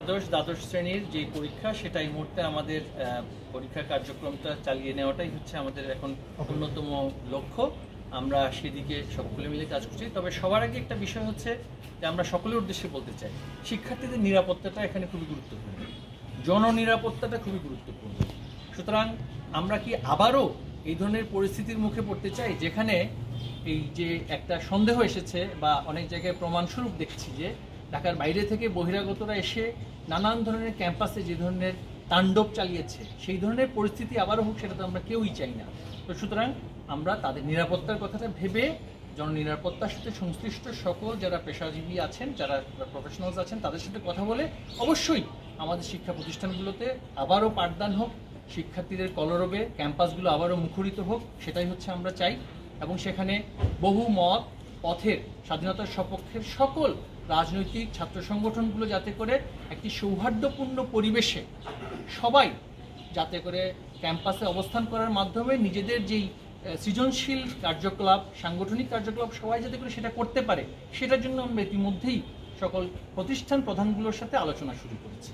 দ্বাদশ শ্রেণীর যে পরীক্ষা সেটা এই মুহূর্তে আমাদের পরীক্ষা কার্যক্রমটা চালিয়ে নেওয়াটাই হচ্ছে আমাদের এখন অন্যতম লক্ষ্য। আমরা সেদিকে সকলে মিলে কাজ করছি। তবে সবার আগে একটা বিষয় হচ্ছে যে আমরা সকলের উদ্দেশ্যে বলতে চাই, শিক্ষার্থীদের নিরাপত্তাটা এখানে খুবই গুরুত্বপূর্ণ, জননিরাপত্তাটা খুবই গুরুত্বপূর্ণ। সুতরাং আমরা কি আবারও এই ধরনের পরিস্থিতির মুখে পড়তে চাই যেখানে এই যে একটা সন্দেহ এসেছে বা অনেক জায়গায় প্রমাণস্বরূপ দেখছি যে ঢাকার বাইরে থেকে বহিরাগতরা এসে নানান ধরনের ক্যাম্পাসে যে ধরনের তাণ্ডব চালিয়েছে, সেই ধরনের পরিস্থিতি আবারও হোক, সেটা তো আমরা কেউই চাই না। তো সুতরাং আমরা তাদের নিরাপত্তার কথাটা ভেবে জননিরাপত্তার সাথে সংশ্লিষ্ট সকল যারা পেশাজীবী আছেন, যারা প্রফেশনালস আছেন, তাদের সাথে কথা বলে অবশ্যই আমাদের শিক্ষা প্রতিষ্ঠানগুলোতে আবারও পাঠদান হোক, শিক্ষার্থীদের কলরবে ক্যাম্পাসগুলো আবারও মুখরিত হোক, সেটাই হচ্ছে আমরা চাই। এবং সেখানে বহু মত পথের স্বাধীনতার সপক্ষের সকল রাজনৈতিক ছাত্র সংগঠনগুলো যাতে করে একটি সৌহার্দ্যপূর্ণ পরিবেশে সবাই যাতে করে ক্যাম্পাসে অবস্থান করার মাধ্যমে নিজেদের যেই সৃজনশীল কার্যকলাপ, সাংগঠনিক কার্যকলাপ সবাই যাতে করে সেটা করতে পারে, সেটার জন্য আমরা ইতিমধ্যেই সকল প্রতিষ্ঠান প্রধানগুলোর সাথে আলোচনা শুরু করেছি।